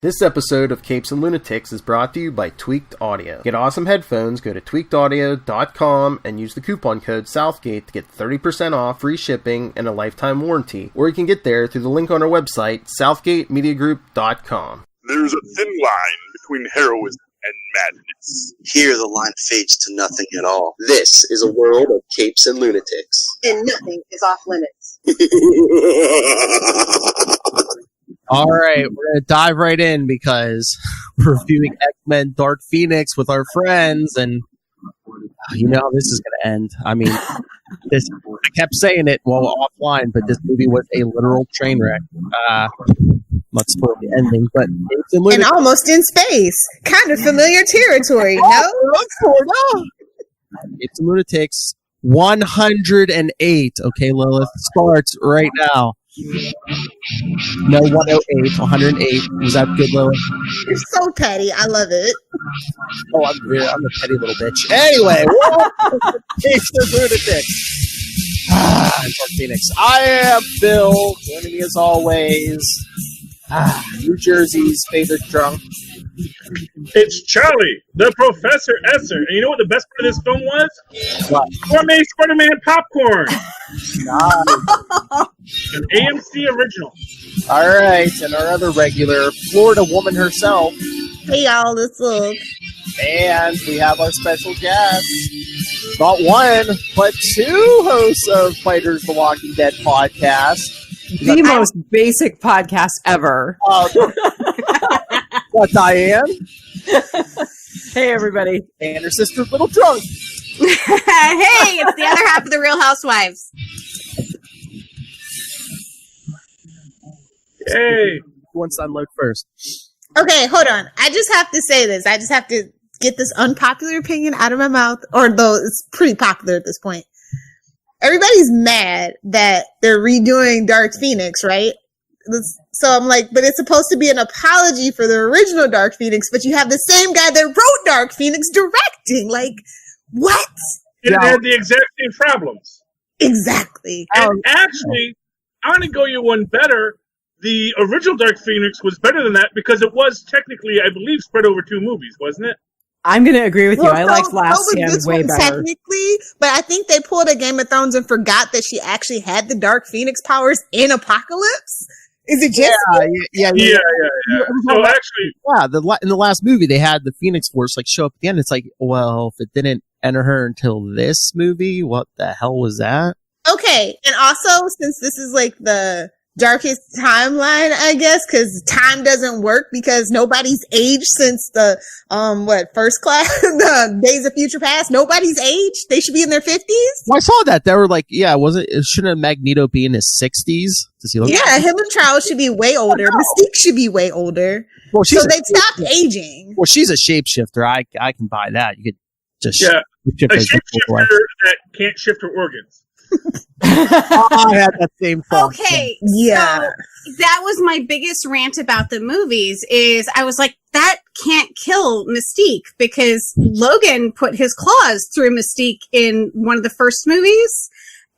This episode of Capes and Lunatics is brought to you by Tweaked Audio. Get awesome headphones, go to tweakedaudio.com and use the coupon code Southgate to get 30% off, free shipping, and a lifetime warranty. Or you can get there through the link on our website, southgatemediagroup.com. There's a thin line between heroism and madness. Here the line fades to nothing at all. This is a world of Capes and Lunatics. And nothing is off limits. All right, we're going to dive right in because we're reviewing X-Men Dark Phoenix with our friends, and you know how this is going to end. I mean, I kept saying it offline, but this movie was a literal train wreck. Not spoil the ending, but and almost in space. Kind of familiar territory, no? It's Lunatics 108. Okay, Lilith, starts right now. No, 108, 108. Was that good, Lilith? You're so petty. I love it. Oh, I'm a petty little bitch. Anyway, it's the Lunatics. Dark Phoenix. I am Bill. Joining me as always. New Jersey's favorite drunk. It's Charlie, the Professor Esser. And you know what the best part of this film was? What? Gourmet Spider-Man popcorn. An AMC original. All right, and our other regular, Florida woman herself. Hey, y'all, it's Luke. And we have our special guest. Not one, but two hosts of Fighters the Walking Dead podcast. The most basic podcast ever. What, Diane? Hey, everybody. And her sister's little drunk. Hey, it's the other half of the Real Housewives. Hey. Who wants to unload first? Okay, hold on. I just have to say this. I just have to get this unpopular opinion out of my mouth, or though it's pretty popular at this point. Everybody's mad that they're redoing Dark Phoenix, right? So I'm like, but it's supposed to be an apology for the original Dark Phoenix, but you have the same guy that wrote Dark Phoenix directing. Like, what? It had the exact same problems. Exactly. And actually, I want to go you one better. The original Dark Phoenix was better than that because it was technically, I believe, spread over 2 movies, wasn't it? I'm going to agree with you. I liked Last Stand way better. Technically, but I think they pulled a Game of Thrones and forgot that she actually had the Dark Phoenix powers in Apocalypse. Is it just? Yeah. So actually, in the last movie, they had the Phoenix Force show up at the end. It's like, well, if it didn't enter her until this movie, what the hell was that? Okay, and also since this is the darkest timeline, I guess, because time doesn't work because nobody's aged since the First Class, the Days of Future Past. Nobody's aged. They should be in their 50s. Well, I saw that. They were like, shouldn't Magneto be in his 60s? Does he look? Yeah, him and Charles should be way older. Mystique should be way older. Well, so they stopped aging. Well, she's a shapeshifter. I can buy that. You could just a shapeshifter that can't shift her organs. I had that same thought. Okay, yeah. So that was my biggest rant about the movies is I was like, that can't kill Mystique because Logan put his claws through Mystique in one of the first movies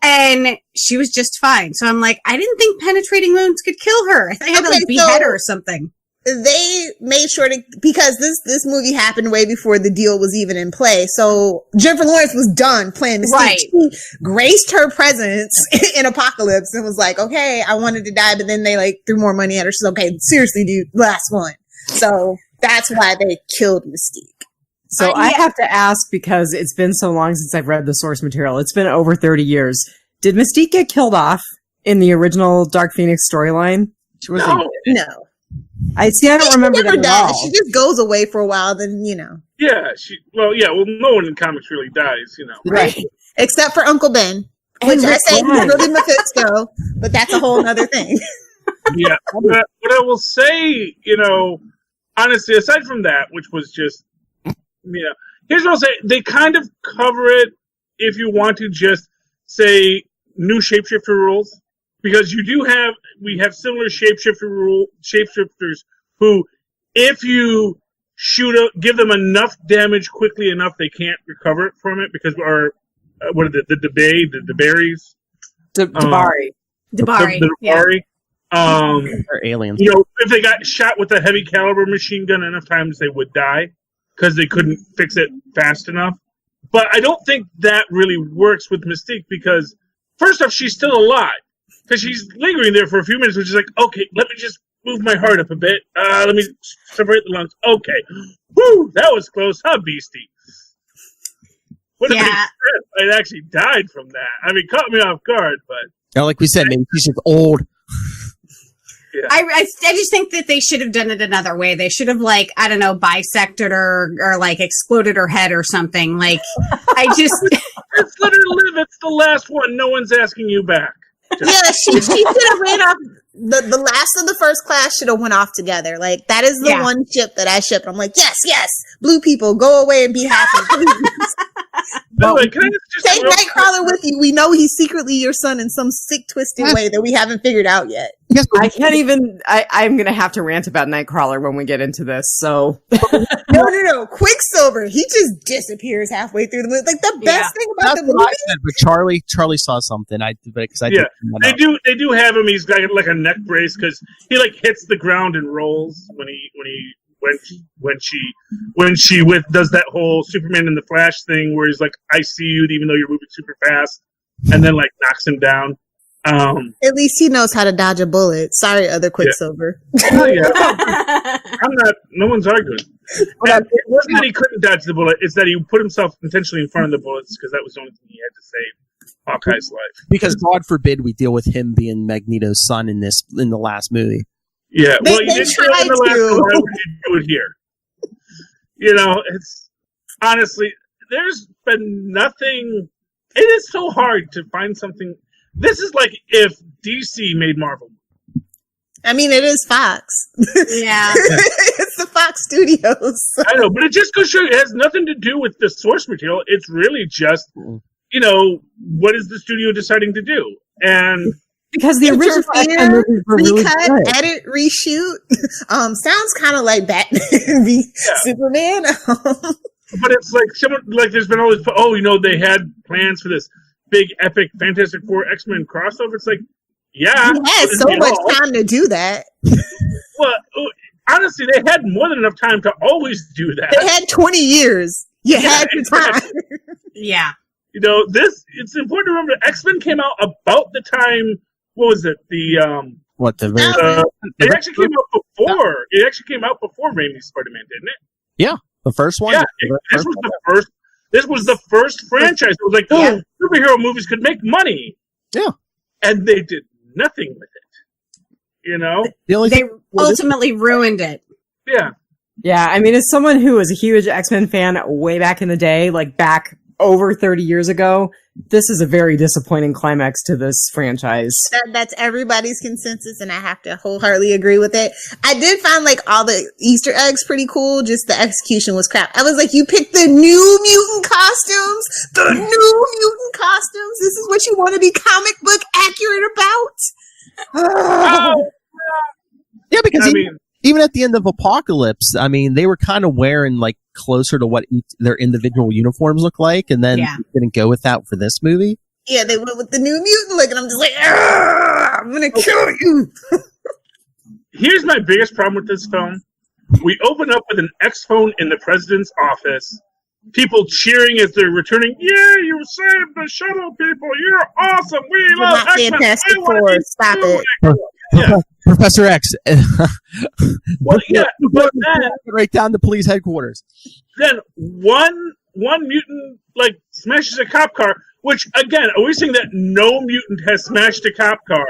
and she was just fine. So I'm like, I didn't think penetrating wounds could kill her. I think I had to behead her or something. They made sure to, because this movie happened way before the deal was even in play. So Jennifer Lawrence was done playing Mystique. Right. She graced her presence in Apocalypse and was like, okay, I wanted to die, but then they threw more money at her. She's okay, seriously, dude, last one. So that's why they killed Mystique. So I have to ask because it's been so long since I've read the source material. It's been over 30 years. Did Mystique get killed off in the original Dark Phoenix storyline? No. I don't remember that at all. She just goes away for a while, then, Yeah, no one in comics really dies, Right. Except for Uncle Ben, which I say he's really Mephisto, but that's a whole other thing. Yeah, but I will say, honestly, aside from that, which was just, here's what I'll say. They kind of cover it if you want to just say new shapeshifter rules. Because we have similar shapeshifters who, if you give them enough damage quickly enough, they can't recover from it because what are the berries? Dabari. Dabari. Yeah. They're aliens. You know, if they got shot with a heavy caliber machine gun enough times, they would die because they couldn't fix it fast enough. But I don't think that really works with Mystique because, first off, she's still alive. Because she's lingering there for a few minutes, which is like, okay, let me just move my heart up a bit. Let me separate the lungs. Okay. Woo, that was close, huh, Beastie? What if I actually died from that? I mean, caught me off guard, but... Yeah, like we said, maybe she's just old. Yeah. I just think that they should have done it another way. They should have, like, I don't know, bisected her or like exploded her head or something. Like, I just... Just let her live. It's the last one. No one's asking you back. Yeah, she should have ran off. The last of the first class should have went off together. Like, that is the one ship that I ship. I'm like, yes, blue people, go away and be happy, please. Take Nightcrawler with you. We know he's secretly your son in some sick, twisted way that we haven't figured out yet. I can't even. I'm going to have to rant about Nightcrawler when we get into this. So no. Quicksilver, he just disappears halfway through the movie. Like the best thing about the movie. But Charlie saw something. They do have him. He's got like a neck brace because he like hits the ground and rolls when she does that whole Superman and the Flash thing where he's like, I see you even though you're moving super fast, and then like knocks him down. At least he knows how to dodge a bullet. Sorry, other Quicksilver. No one's arguing. And it wasn't that he couldn't dodge the bullet, it's that he put himself intentionally in front of the bullets because that was the only thing he had to save Hawkeye's life. Because God forbid we deal with him being Magneto's son in the last movie. Yeah, well, you didn't do it in the last one. Why would you do it here? You know, it's honestly, there's been nothing. It is so hard to find something. This is like if DC made Marvel. I mean, it is Fox. Yeah. It's the Fox Studios. I know, but it just goes to show you, it has nothing to do with the source material. It's really just, you know, what is the studio deciding to do? And because the original recut, edit, reshoot sounds kind of like Batman v Superman. But it's like someone like there's been always they had plans for this big epic Fantastic Four X-Men crossover. It's like, yeah, he had so much time to do that. Well, honestly, they had more than enough time to always do that. They had 20 years. You had your time. Yeah. You know, it's important to remember X-Men came out about the time. What was it? It actually came out before. It actually came out before Raimi's Spider-Man, didn't it? Yeah, the first one. Yeah, This was the first franchise. It was like, superhero movies could make money. Yeah, and they did nothing with it. You know, they ultimately ruined it. Yeah. Yeah, I mean, as someone who was a huge X-Men fan way back in the day, like back over 30 years ago, this is a very disappointing climax to this franchise. That's everybody's consensus, and I have to wholeheartedly agree with it. I did find like all the Easter eggs pretty cool, just the execution was crap. I was like, you picked the new mutant costumes? This is what you want to be comic book accurate about? Yeah, because even at the end of Apocalypse, I mean, they were kind of wearing like closer to what their individual uniforms look like, and then didn't go with that for this movie. Yeah, they went with the new mutant look, and I'm just like, I'm gonna kill you. Here's my biggest problem with this film. We open up with an X-phone in the president's office, people cheering as they're returning. Yeah, you saved the shuttle, people. You're awesome. We love X-Men. Fantastic Four. Stop it. Yeah. Professor X. Well, yeah, but then right down to police headquarters. Then one mutant like smashes a cop car. Which again, are we saying that no mutant has smashed a cop car?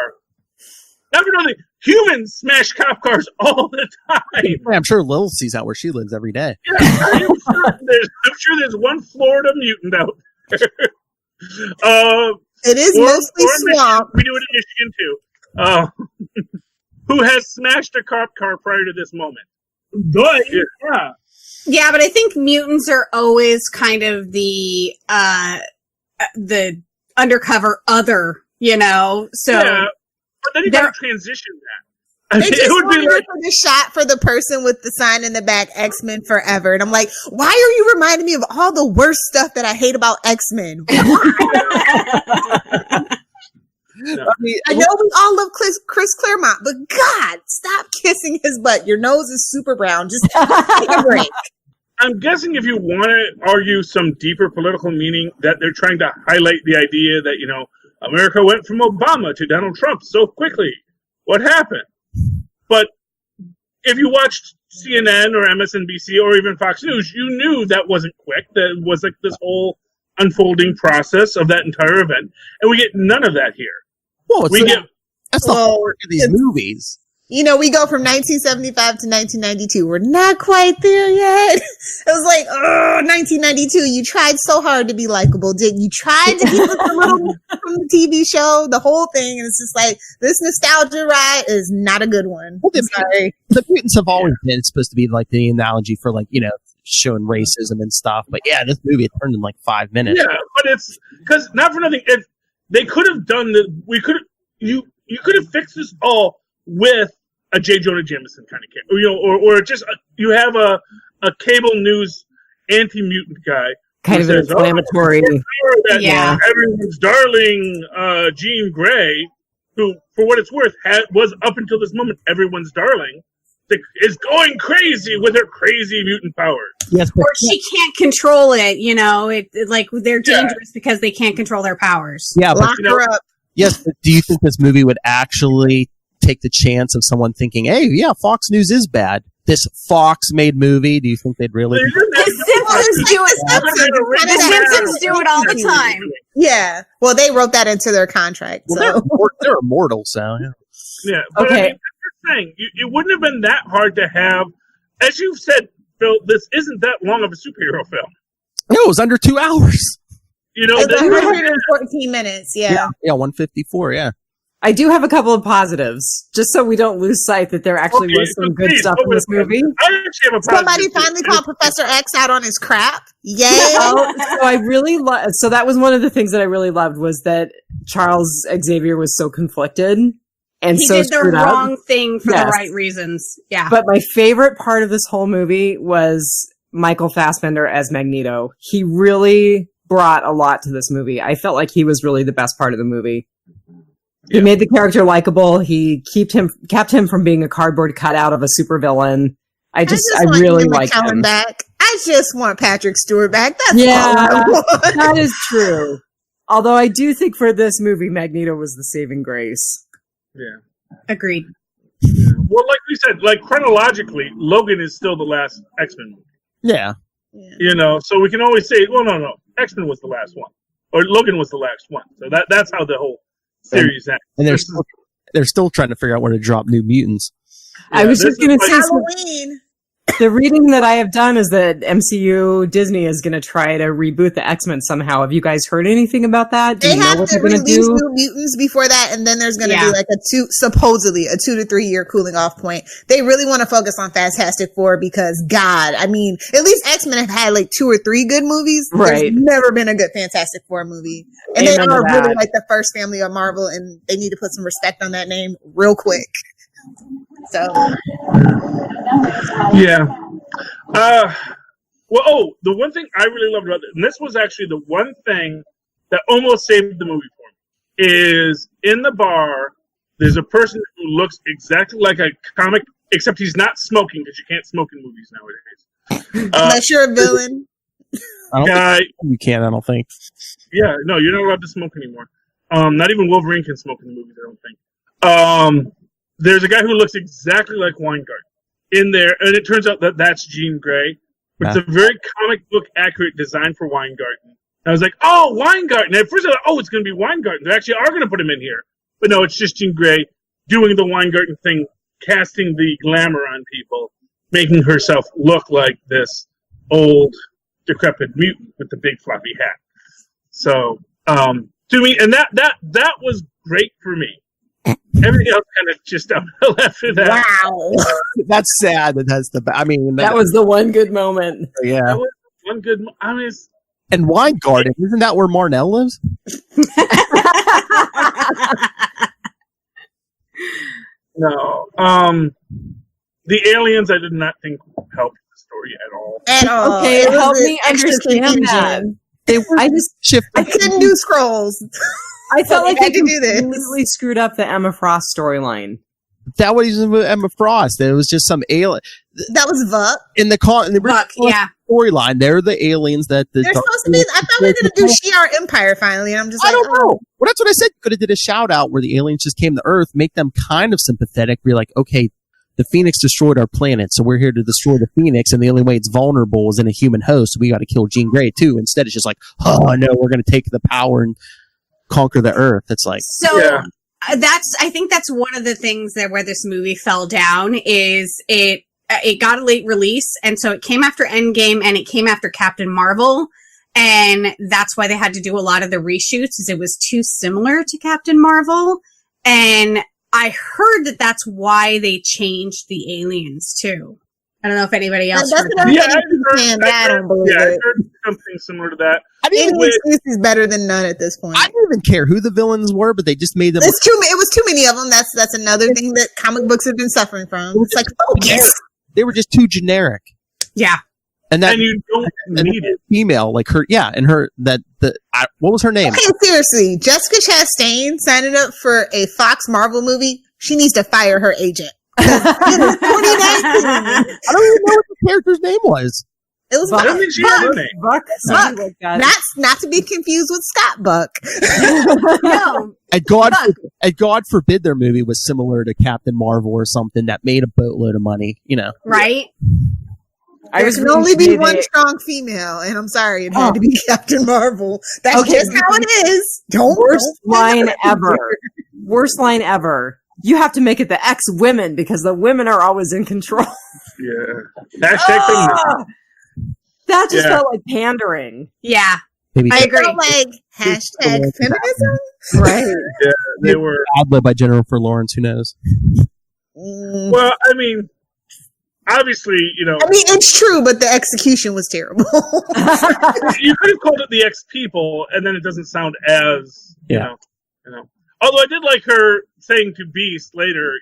Evidently, humans smash cop cars all the time. I'm sure Lil sees out where she lives every day. Yeah, I'm sure there's one Florida mutant out there. It is mostly swamp. We do it in Michigan too. Who has smashed a cop car prior to this moment? Good. Yeah. Yeah, but I think mutants are always kind of the undercover other, you know. So yeah, but then you got to transition that. They just wanted the shot for the person with the sign in the back, X-Men Forever. And I'm like, why are you reminding me of all the worst stuff that I hate about X-Men? No. I know we all love Chris Claremont, but God, stop kissing his butt. Your nose is super brown. Just take a break. I'm guessing if you want to argue some deeper political meaning, that they're trying to highlight the idea that, America went from Obama to Donald Trump so quickly. What happened? But if you watched CNN or MSNBC or even Fox News, you knew that wasn't quick. That was like this whole unfolding process of that entire event. And we get none of that here. Well, that's the whole work of these movies. We go from 1975 to 1992. We're not quite there yet. It was like, 1992. You tried so hard to be likable, didn't you? Tried to keep us a little from the TV show, the whole thing. And it's just like, this nostalgia ride is not a good one. Well, the mutants have always been supposed to be like the analogy for showing racism and stuff. But yeah, this movie it turned in like 5 minutes. Yeah, but it's because not for nothing. If they could have done you could have fixed this all with a J. Jonah Jameson kind of character, or just you have a cable news anti-mutant guy, kind of says, inflammatory. Everyone's darling, Jean Grey, who, for what it's worth, was up until this moment everyone's darling, is going crazy with her crazy mutant powers. Yes, or she can't control it. You know, they're dangerous because they can't control their powers. Yeah, but, lock her up. Yes, but do you think this movie would actually take the chance of someone thinking, "Hey, yeah, Fox News is bad"? This Fox-made movie, do you think they'd really? The Simpsons do it all the time. Yeah. Well, they wrote that into their contract. Well, So. they're immortal, so yeah. Yeah. But Okay. I mean, that's the thing. It wouldn't have been that hard to have, as you've said, Phil. This isn't that long of a superhero film. No, it was under 2 hours. You know, It's 114 minutes. Yeah. Yeah, 154. Yeah. I do have a couple of positives, just so we don't lose sight that there actually was some good stuff in this movie. I actually have a Somebody finally called Professor X out on his crap. Yay! So I really so that was one of the things that I really loved was that Charles Xavier was so conflicted and He so did the screwed up. wrong thing for Yes. the right reasons. Yeah. But my favorite part of this whole movie was Michael Fassbender as Magneto. He really brought a lot to this movie. I felt like he was really the best part of the movie. He made the character likable. He kept him from being a cardboard cutout of a supervillain. I really liked him. Back. I just want Patrick Stewart back. That's Yeah, all I want. that is true. Although I do think for this movie, Magneto was the saving grace. Yeah. Agreed. Yeah. Well, like we said, chronologically, Logan is still the last X-Men movie. Yeah. You know, so we can always say, well, no, X-Men was the last one, or Logan was the last one. So that's how the whole series ends. And they're still trying to figure out where to drop New Mutants. I was just going to say, Halloween. the reading that I have done is that MCU Disney is going to try to reboot the X-Men somehow. Have you guys heard anything about that? Do They you know have what to they're going to release do? New Mutants before that, and then there's going to Yeah. be supposedly a 2 to 3 year cooling off point. They really want to focus on Fantastic Four because, God, I mean, at least X-Men have had 2 or 3 good movies. Right. There's never been a good Fantastic Four movie. And Amen they are to that. really the first family of Marvel, and they need to put some respect on that name real quick. So. Yeah. The one thing I really loved about it, and this was actually the one thing that almost saved the movie for me, is in the bar, there's a person who looks exactly like a comic, except he's not smoking, because you can't smoke in movies nowadays. Unless you're a villain. I don't Guy, think you can, I don't think. yeah, no, you're not allowed to smoke anymore. Not even Wolverine can smoke in the movies, I don't think. There's a guy who looks exactly like Weingarten in there, and it turns out that that's Jean Grey. But it's a very comic book accurate design for Weingarten. And I was like, oh, Weingarten. And at first I thought, it's going to be Weingarten. They actually are going to put him in here. But no, it's just Jean Grey doing the Weingarten thing, casting the glamour on people, making herself look like this old, decrepit mutant with the big floppy hat. So, to me, and that was great for me. Everything else kind of just uphill after that. Wow. That's sad. That was the one good moment. Yeah. That was one good. And Weingarten, isn't that where Marnell lives? No. The aliens, I did not think helped the story at all. At all. Okay, It was help me extra understand that. confusion. I I couldn't do scrolls. I felt like they had to do this. completely screwed up the Emma Frost storyline. That was Emma Frost. It was just some alien. That was Vuk. In the Buck, yeah. storyline, they're the aliens that They're supposed to be. I thought we were going to do Shi'ar Empire finally, and I'm just I like, don't know. Well, that's what I said. Could have did a shout out where the aliens just came to Earth, make them kind of sympathetic. Be like, okay, the Phoenix destroyed our planet, so we're here to destroy the Phoenix, and the only way it's vulnerable is in a human host. So we got to kill Jean Grey too. Instead, it's just like, oh no, we're going to take the power and conquer the Earth. It's like, So Yeah. I think that's one of the things that where this movie fell down is it got a late release, and so it came after Endgame and it came after Captain Marvel, and that's why they had to do a lot of the reshoots, is it was too similar to Captain Marvel, and I heard that that's why they changed the aliens too. I don't know if anybody else That's heard what that. I'm Yeah, saying. I don't believe I it. heard something similar to that. I didn't, Any excuse is better than none at this point. I didn't even care who the villains were, but they just made them. It was too many of them. That's another thing that comic books have been suffering from. It's like focus. They were just too generic, Yeah. and that And you don't need it. female, like her, yeah, and her what was her name? Okay, seriously, Jessica Chastain signing up for a Fox Marvel movie. She needs to fire her agent. It was 2019. I don't even know what the character's name was. It was I don't think she had her Buck. name. Buck, something like that. Not to be confused with Scott Buck. No. And God forbid their movie was similar to Captain Marvel or something that made a boatload of money. You know, Right? There can only be one strong female, and I'm sorry, it had to be Captain Marvel. That's Okay. just how it is. Worst line ever. Worst line ever. You have to make it the ex-women because the women are always in control. Yeah. Hashtag feminism. Ah! That just Yeah. felt like pandering. Yeah. maybe I agree. Felt like hashtag feminism. Right. Yeah, they were. ad-lib by Jennifer Lawrence. Who knows? Well, I mean, obviously, It's true, but the execution was terrible. you could have called it the X People, and then it doesn't sound as, you know. Although I did like her saying to Beast later,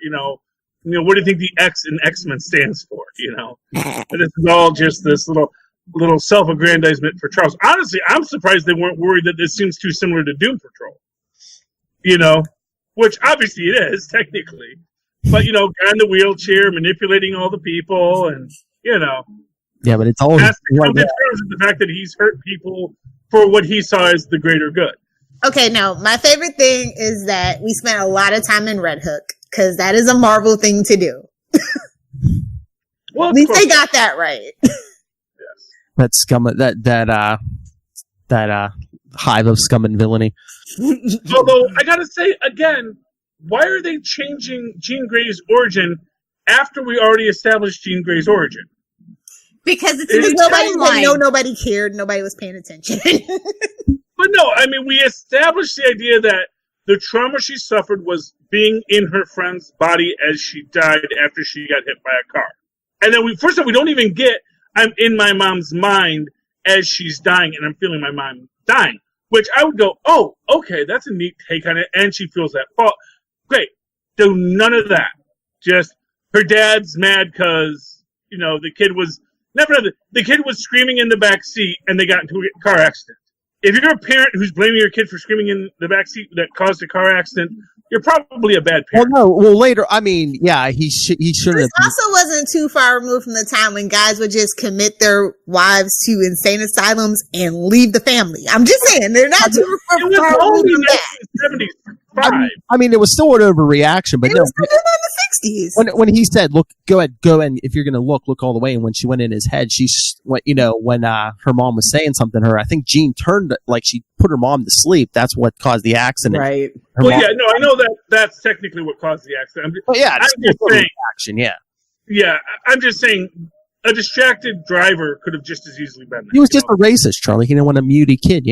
what do you think the X in X-Men stands for? And this is all just this little self-aggrandizement for Charles. Honestly, I'm surprised they weren't worried that this seems too similar to Doom Patrol. Which obviously it is, technically. But, guy in the wheelchair manipulating all the people and, Yeah, but it's all has to come to terms with the fact that he's hurt people for what he saw as the greater good. Okay, now, my favorite thing is that we spent a lot of time in Red Hook, because that is a Marvel thing to do. Well, At least they got that right. that scum, that hive of scum and villainy. Although, I gotta say, again, why are they changing Jean Grey's origin after we already established Jean Grey's origin? Because it's in the timeline. Nobody cared. Nobody was paying attention. But no, we established the idea that the trauma she suffered was being in her friend's body as she died after she got hit by a car. And then we don't even get, I'm in my mom's mind as she's dying and I'm feeling my mom dying. Which I would go, oh, okay, that's a neat take on it. And she feels that fault. Great. Do none of that. Just her dad's mad because, the kid was the kid was screaming in the back seat and they got into a car accident. If you're a parent who's blaming your kid for screaming in the back seat that caused a car accident, you're probably a bad parent. Later, he shouldn't have. This also wasn't too far removed from the time when guys would just commit their wives to insane asylums and leave the family. I'm just saying, they're not too far removed from that. 1975. It was still an overreaction, but It was still in the 60s. when he said, "Look, go and if you're going to look all the way," and when she went in his head, when her mom was saying something to her, I think Jean turned like she put her mom to sleep. That's what caused the accident. Right. I know that's technically what caused the accident. I'm just saying. Action, yeah. I'm just saying, a distracted driver could have just as easily been there. He was just a racist, Charlie. He didn't want a muty kid,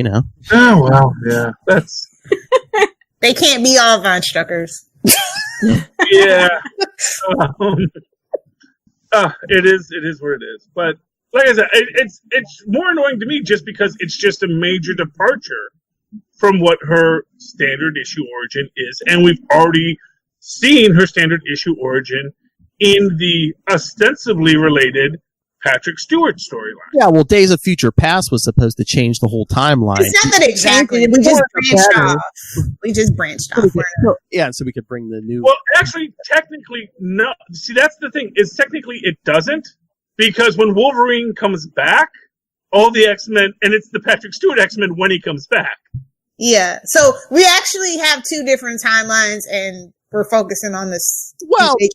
Oh well, yeah, that's. They can't be all Von Struckers. Yeah. It is what it is. But like I said, it's more annoying to me just because it's just a major departure from what her standard issue origin is. And we've already seen her standard issue origin in the ostensibly related Patrick Stewart storyline. Yeah, well, Days of Future Past was supposed to change the whole timeline. It's not that it changed it. We just branched off. We just branched off. Yeah, so we could bring the new... Well, actually, technically, no. See, that's the thing, is technically it doesn't, because when Wolverine comes back, all the X-Men, and it's the Patrick Stewart X-Men when he comes back. Yeah, so we actually have two different timelines, and we're focusing on this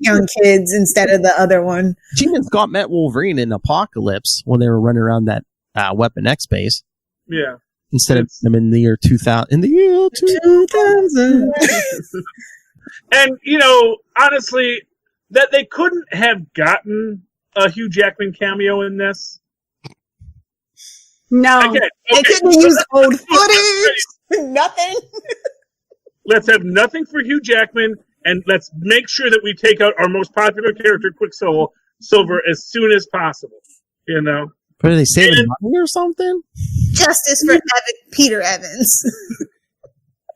young kids instead of the other one. Jean and Scott met Wolverine in Apocalypse when they were running around that Weapon X base. Yeah. Instead of them in the year 2000. In the year 2000. And, honestly, that they couldn't have gotten a Hugh Jackman cameo in this. No. Again, they couldn't use old footage. Nothing. Let's have nothing for Hugh Jackman, and let's make sure that we take out our most popular character, Quicksilver, as soon as possible. What are they saving money or something? Justice for Peter Evans.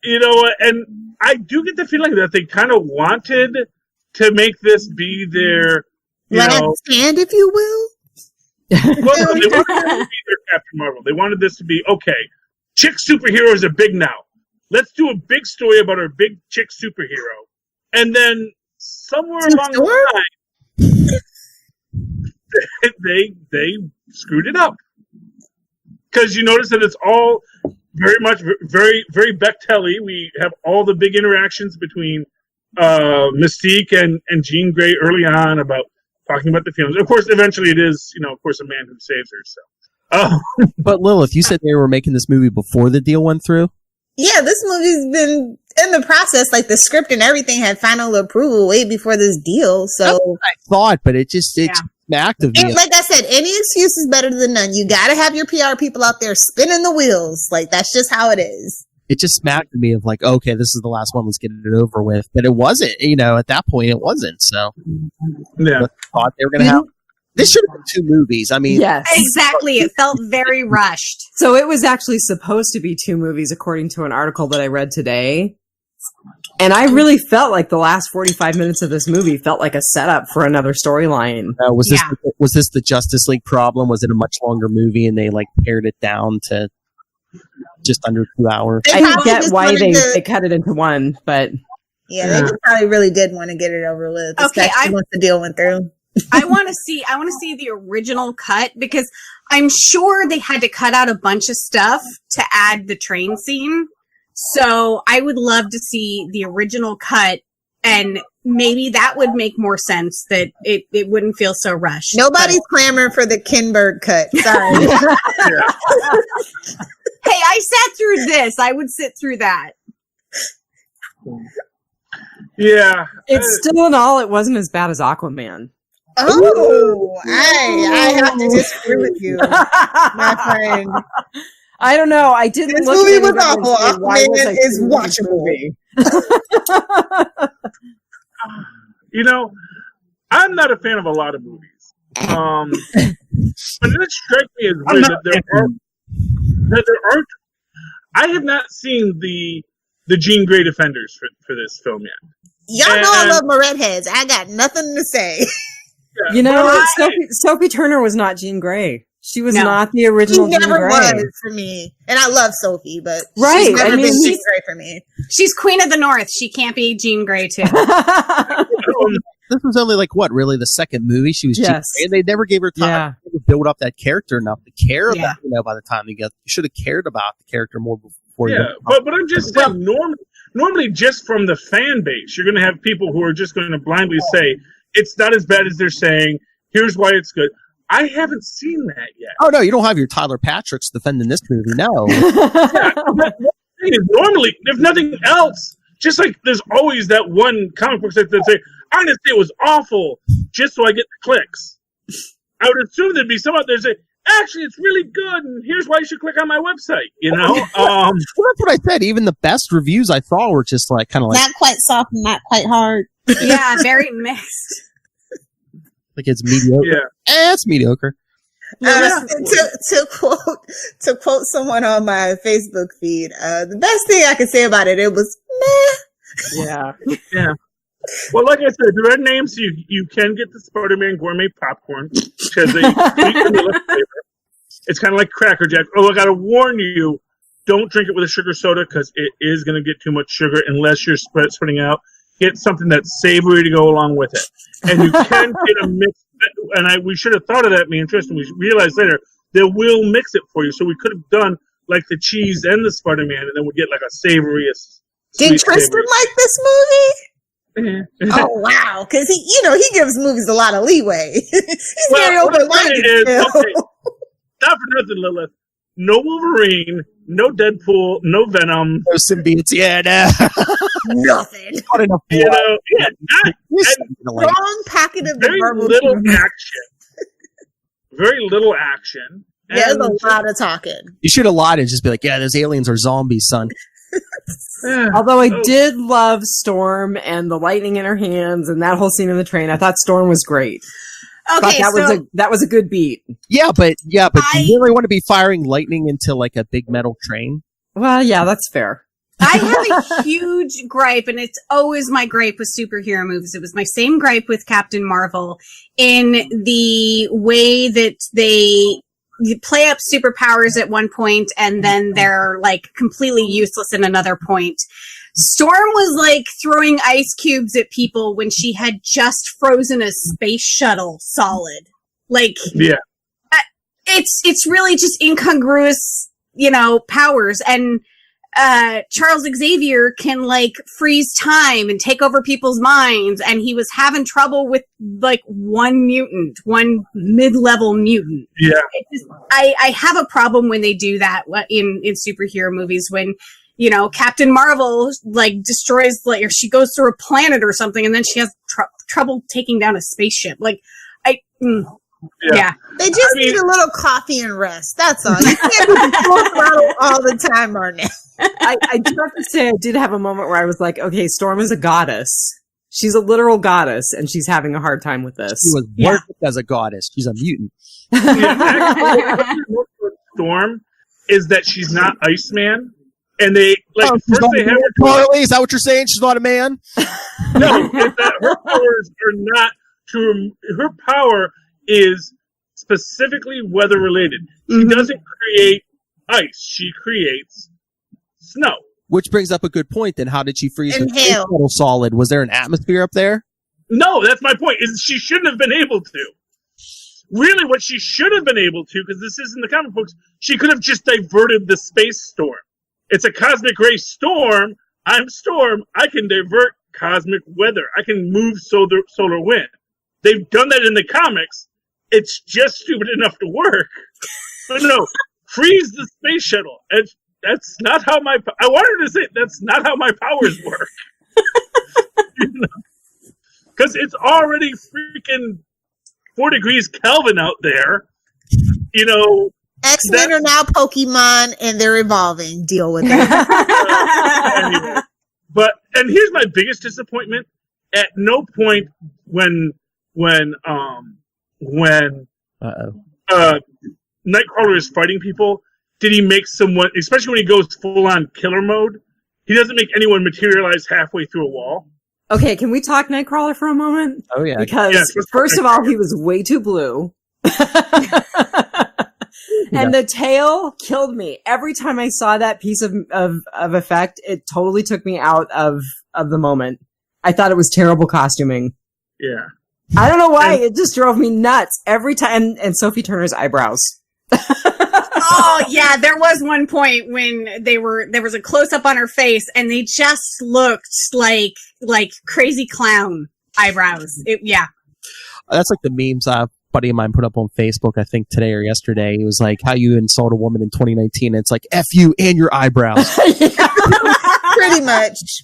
And I do get the feeling that they kind of wanted to make this be their, last stand, if you will. Well, no, they wanted this to be their Captain Marvel. They wanted this to be, okay, chick superheroes are big now. Let's do a big story about our big chick superhero. And then somewhere along the line, they screwed it up. Because you notice that it's all very much, very, very Bechtel-y. We have all the big interactions between Mystique and Jean Grey early on about talking about the feelings. Of course, eventually it is, of course, a man who saves her. So. But Lilith, you said they were making this movie before the deal went through? Yeah, this movie's been in the process. Like, the script and everything had final approval way before this deal. So that's what I thought, but it smacked of me. Like I said, any excuse is better than none. You got to have your PR people out there spinning the wheels. Like, that's just how it is. It just smacked me of like, okay, this is the last one. Let's get it over with. But it wasn't. At that point, it wasn't. So yeah, I thought they were going to have. This should have been two movies. I mean, yes, exactly. It felt very rushed. So it was actually supposed to be two movies, according to an article that I read today. And I really felt like the last 45 minutes of this movie felt like a setup for another storyline. Was this the Justice League problem? Was it a much longer movie and they pared it down to just under 2 hours? I didn't get why they cut it into one, but yeah, they probably really did want to get it over with. Okay, once the deal went through. I want to see the original cut, because I'm sure they had to cut out a bunch of stuff to add the train scene. So I would love to see the original cut, and maybe that would make more sense, that it wouldn't feel so rushed. Nobody's clamoring for the Kinberg cut. Sorry. Hey, I sat through this. I would sit through that. Yeah. It's still in all, it wasn't as bad as Aquaman. Oh, I have to disagree with you, my friend. I don't know. I didn't. This movie was awful. Aquaman is watchable. I'm not a fan of a lot of movies. But it strikes me as weird that there aren't. I have not seen the Jean Grey Defenders for this film yet. Y'all know I love my redheads. I got nothing to say. Yeah, Sophie Turner was not Jean Grey. She was not the original Jean Grey. She never was for me. And I love Sophie, but right. she's never been Jean Grey for me. She's Queen of the North. She can't be Jean Grey too. This was only really the second movie she was Jean Grey, and they never gave her time to build up that character enough to care about. By the time you should have cared about the character more before. But I'm just saying, normally just from the fan base, you're going to have people who are just going to blindly say it's not as bad as they're saying. Here's why it's good. I haven't seen that yet. Oh no, you don't have your Tyler Patricks defending this movie. No. Normally, if nothing else, just like there's always that one comic book that say, "I'm going to say it was awful," just so I get the clicks. I would assume there'd be someone out there say, "Actually, it's really good, and here's why you should click on my website." Well, that's what I said. Even the best reviews I saw were just kind of not quite soft, and not quite hard. Yeah, very mixed. Like it's mediocre. Yeah, it's mediocre. To quote someone on my Facebook feed, the best thing I could say about it was meh. Yeah. Yeah. Well, like I said, there are names. You can get the Spider-Man gourmet popcorn, which has a sweet vanilla flavor. It's kind of like Cracker Jack. Oh, I got to warn you, don't drink it with a sugar soda because it is going to get too much sugar unless you're spreading out. Get something that's savory to go along with it. And you can get a mix. And we should have thought of that, me and Tristan. We realized later they will mix it for you. So we could have done like the cheese and the Spider-Man, and then we get like a savory. Did Tristan like this movie? Oh wow, because he gives movies a lot of leeway. He's very open-minded. Okay, not for nothing, Lilith. No Wolverine, no Deadpool, no Venom, no symbiotes. Yeah, nothing. Not enough. Strong packet of very little action. Very little action. Yeah, there's a lot of talking. You should have lied and just be like, "Yeah, those aliens are zombies, son." Although I did love Storm and the lightning in her hands and that whole scene in the train. I thought Storm was great. Okay, that was a good beat. Yeah, but do you really want to be firing lightning into like a big metal train? Well, yeah, that's fair. I have a huge gripe, and it's always my gripe with superhero movies. It was my same gripe with Captain Marvel in the way that they play up superpowers at one point and then they're like completely useless at another point. Storm was like throwing ice cubes at people when she had just frozen a space shuttle solid. Like, yeah, it's really just incongruous, powers. And Charles Xavier can like freeze time and take over people's minds, and he was having trouble with like one mid-level mutant. Yeah, I have a problem when they do that in superhero movies when Captain Marvel like destroys or she goes through a planet or something, and then she has trouble taking down a spaceship. Like yeah. They just need a little coffee and rest. That's all. You can't be full throttle all the time, Marnell. I do have to say, I did have a moment where I was like, okay, Storm is a goddess. She's a literal goddess, and she's having a hard time with this. She was worshipped as a goddess. She's a mutant. Storm is that she's not Iceman, and they first they have her. Carly, is that what you're saying? She's not a man. No, it's that her powers are not to. Her power is specifically weather related. She doesn't create ice; she creates snow. Which brings up a good point. Then, how did she freeze And the space shuttle solid? Was there an atmosphere up there? No, that's my point. Is she shouldn't have been able to. Really, what she should have been able to, because this is in the comic books, she could have just diverted the space storm. It's a cosmic ray storm. I'm Storm. I can divert cosmic weather. I can move solar wind. They've done that in the comics. It's just stupid enough to work. But no, freeze the space shuttle. That's not how I wanted to say that's not how my powers work. Because it's already freaking 4 degrees Kelvin out there. X-Men are now Pokemon and they're evolving. Deal with it. Anyway. And here's my biggest disappointment. At no point when Nightcrawler is fighting people, did he make someone, especially when he goes full on killer mode, he doesn't make anyone materialize halfway through a wall. Okay, can we talk Nightcrawler for a moment? Oh yeah. Because first of all, he was way too blue. And the tail killed me. Every time I saw that piece of effect, it totally took me out of the moment. I thought it was terrible costuming. Yeah. I don't know why. It just drove me nuts every time. And Sophie Turner's eyebrows. Oh yeah, there was one point when there was a close up on her face, and they just looked like crazy clown eyebrows. That's like the memes a buddy of mine put up on Facebook, I think today or yesterday. It was like how you insult a woman in 2019. It's like F you and your eyebrows.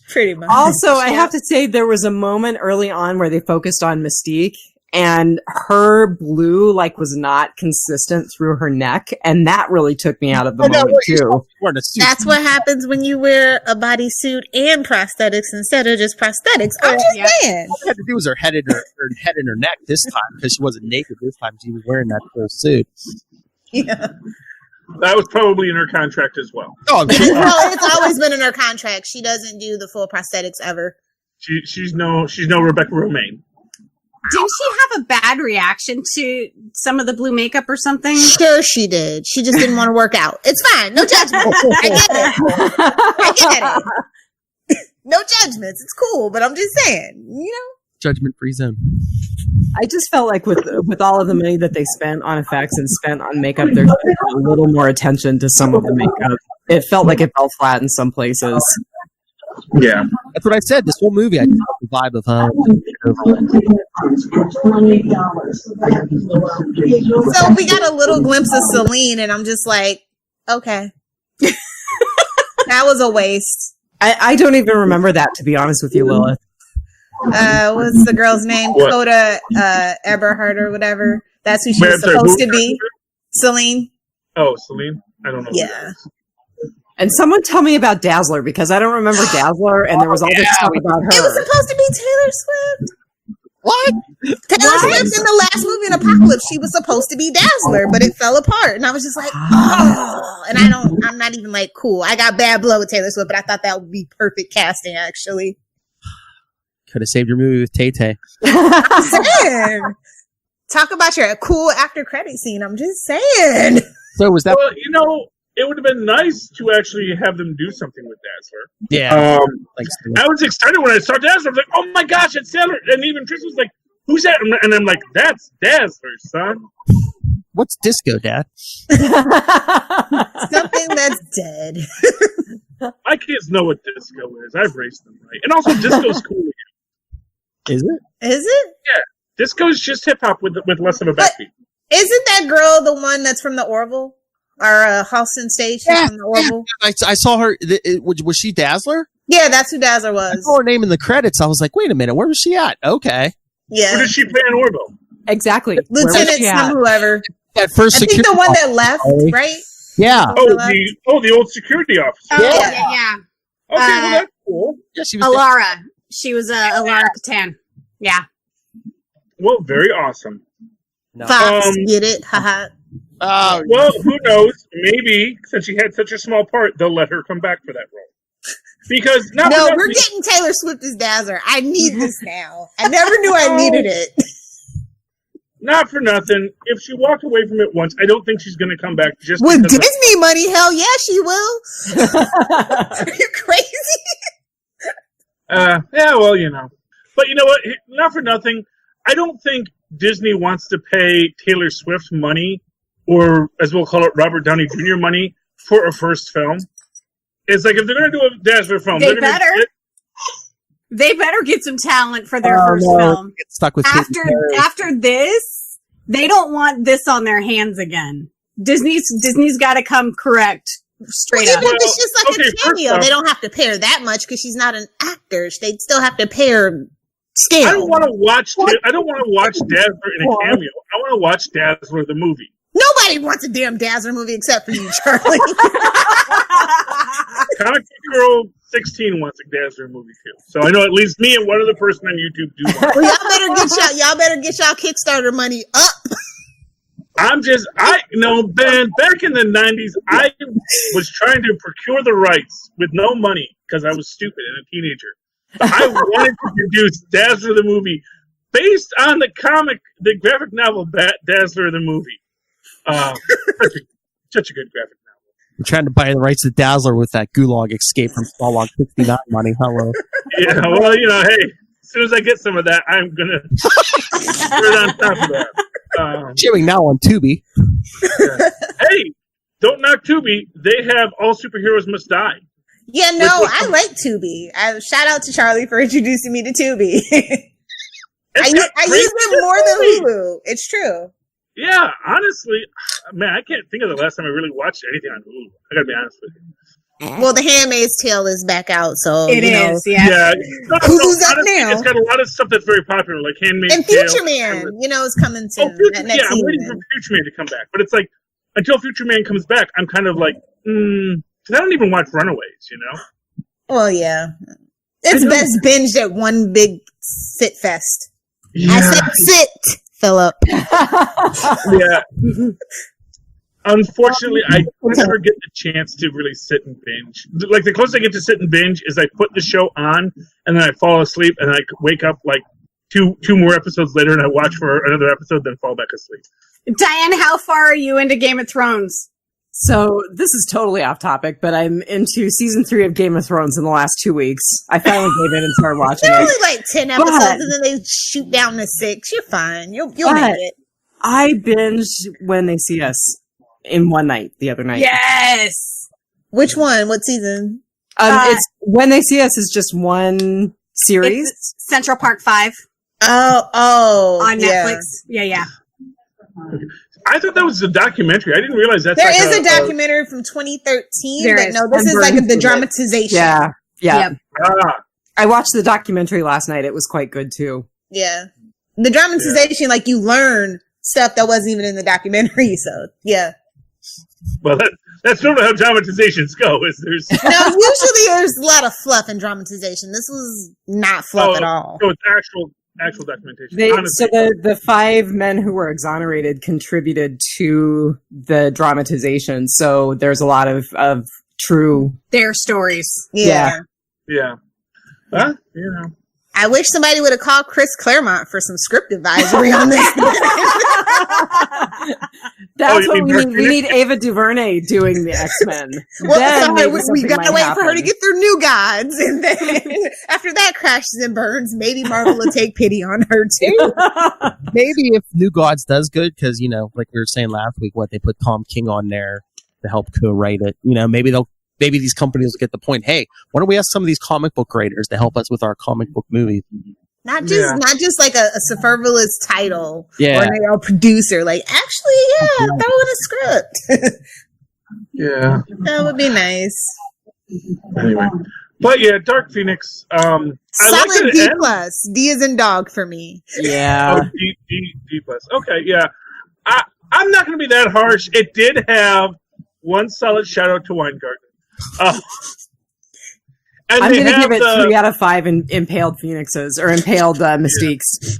Pretty much. Also, I have to say there was a moment early on where they focused on Mystique, and her blue was not consistent through her neck, and that really took me out of the moment too. That's what happens when you wear a bodysuit and prosthetics instead of just prosthetics. I'm just saying. All she had to do was her head in her neck this time, because she wasn't naked this time. She was wearing that full suit. Yeah. That was probably in her contract as well. Oh, well, it's always been in her contract. She doesn't do the full prosthetics ever. She's no Rebecca Romaine. Didn't she have a bad reaction to some of the blue makeup or something? Sure she did. She just didn't want to work out. It's fine. No judgment. I get it. No judgments. It's cool, but I'm just saying, Judgment-free zone. I just felt like with all of the money that they spent on effects and spent on makeup, there's a little more attention to some of the makeup. It felt like it fell flat in some places. Yeah. That's what I said. This whole movie, I just got the vibe of So we got a little glimpse of Celine, and I'm just like, okay. That was a waste. I don't even remember that, to be honest with you, Lilith. What's the girl's name? What? Coda Eberhard or whatever. That's who she was supposed to be. Celine. Oh, Celine? I don't know. Yeah. And someone tell me about Dazzler, because I don't remember Dazzler, and there was all this stuff about her. It was supposed to be Taylor Swift. What? Taylor Swift in the last movie in Apocalypse, she was supposed to be Dazzler, but it fell apart. And I was just like, oh. And I'm not even like, cool. I got bad blood with Taylor Swift, but I thought that would be perfect casting, actually. Could have saved your movie with Tay-Tay. I'm saying. Talk about your cool after credit scene. I'm just saying. So was that? Well, it would have been nice to actually have them do something with Dazzler. Yeah. I was excited when I saw Dazzler. I was like, oh my gosh, it's Dazzler. And even Tristan was like, who's that? And I'm like, that's Dazzler, son. What's disco, Dad? Something that's dead. My kids know what disco is. I've raised them right. And also, disco's cool again. Is it? Is it? Yeah. Disco's just hip-hop with less of a backbeat. Isn't that girl the one that's from the Orville? Or Halston Stage from the Orville? Yeah. I saw her. Was she Dazzler? Yeah, that's who Dazzler was. I saw her name in the credits. I was like, wait a minute, where was she at? Okay. Yeah. Where did she play in Orville? Exactly. Lieutenant some whoever. That first I think the one that left, right? Yeah. The old security officer. Oh, yeah. Okay, well, that's cool. Yeah, she was Alara. She was Alara Katan. Yeah. Well, very awesome. No. Fox, get it? Haha. Oh, well, who knows? Maybe since she had such a small part, they'll let her come back for that role. Because we're getting Taylor Swift as Dazzler. I need this now. I never knew I needed it. Not for nothing. If she walked away from it once, I don't think she's going to come back. Just with Disney money, hell yeah, she will. Are you crazy? Yeah, well, But you know what? Not for nothing. I don't think Disney wants to pay Taylor Swift money, or as we'll call it, Robert Downey Jr. money, for a first film. It's like if they're going to do a Dazzler film, they better get some talent for their first film. Get stuck with after this, they don't want this on their hands again. Disney's got to come correct straight up. Even if it's just like a cameo, they don't have to pay her that much because she's not an actor. They'd still have to pay her scale. I don't want to watch Dazzler in a cameo. I want to watch Dazzler the movie. Nobody wants a damn Dazzler movie except for you, Charlie. Comic Book Girl 16 wants a Dazzler movie too. So I know at least me and one other person on YouTube do want. Well, y'all better get y'all Kickstarter money up. Ben, back in the 90s, I was trying to procure the rights with no money because I was stupid and a teenager. I wanted to produce Dazzler the movie based on the graphic novel Dazzler the movie. Such a good graphic novel. I'm trying to buy the rights to Dazzler with that Gulag Escape from Smallhog 69 money. Hello. Yeah, well, hey, as soon as I get some of that, I'm going to put it on top of that. Cheering now on Tubi. Hey, don't knock Tubi. They have All Superheroes Must Die. Yeah, no, I like Tubi. Shout out to Charlie for introducing me to Tubi. I use it more than Hulu. It's true. Yeah, honestly, man, I can't think of the last time I really watched anything on Hulu. I gotta be honest with you. Well, The Handmaid's Tale is back out, so it is. Yeah. Hulu's up now. It's got a lot of stuff that's very popular, like Handmaid's and Tale. Future Man, is coming soon. I'm waiting for Future Man to come back, but it's like until Future Man comes back, I'm kind of like, because I don't even watch Runaways, Well, yeah, it's best binged at one big sit fest. Yeah. I said sit. Philip. Yeah. Unfortunately, I never get the chance to really sit and binge. Like, the closest I get to sit and binge is I put the show on, and then I fall asleep, and I wake up, like, two more episodes later, and I watch for another episode, then fall back asleep. Diane, how far are you into Game of Thrones? So this is totally off topic, but I'm into season 3 of Game of Thrones in the last 2 weeks. I finally gave in and started watching There are it. only like 10 episodes, and then they shoot down to 6. You're fine. You'll make it. I binged When They See Us in one night the other night. Yes. Which one? What season? It's When They See Us is just one series. It's Central Park 5 Oh, on Netflix. Yeah. I thought that was a documentary. I didn't realize that's There like is a documentary from 2013, There but is. no, this is like the dramatization. Yeah. Yep. I watched the documentary last night. It was quite good too. Yeah. The dramatization, like, you learn stuff that wasn't even in the documentary, so, yeah. Well, that's normally how dramatizations go. Is there's No, usually there's a lot of fluff in dramatization. This was not fluff at all. So it's actual documentation. So the 5 men who were exonerated contributed to the dramatization. So there's a lot of true Their stories. Yeah. Yeah. Huh? You know. I wish somebody would have called Chris Claremont for some script advisory on this. That's what we need. We need Ava DuVernay doing the X-Men. We gotta wait for her to get through New Gods, and then after that crashes and burns, maybe Marvel will take pity on her too. Maybe if New Gods does good, because, like we were saying last week, they put Tom King on there to help co-write it. Maybe these companies will get the point. Hey, why don't we ask some of these comic book writers to help us with our comic book movies? Not just like a superfluous title Yeah. or a producer. Like, actually, throw in a script. Yeah. That would be nice. Anyway. But yeah, Dark Phoenix. I Solid like D it. plus. D is in dog for me. Yeah. Oh, D plus. Okay, yeah. I'm not going to be that harsh. It did have one solid shout out to Weingarten. And I'm going to give it 3 out of 5 impaled phoenixes or impaled mystiques.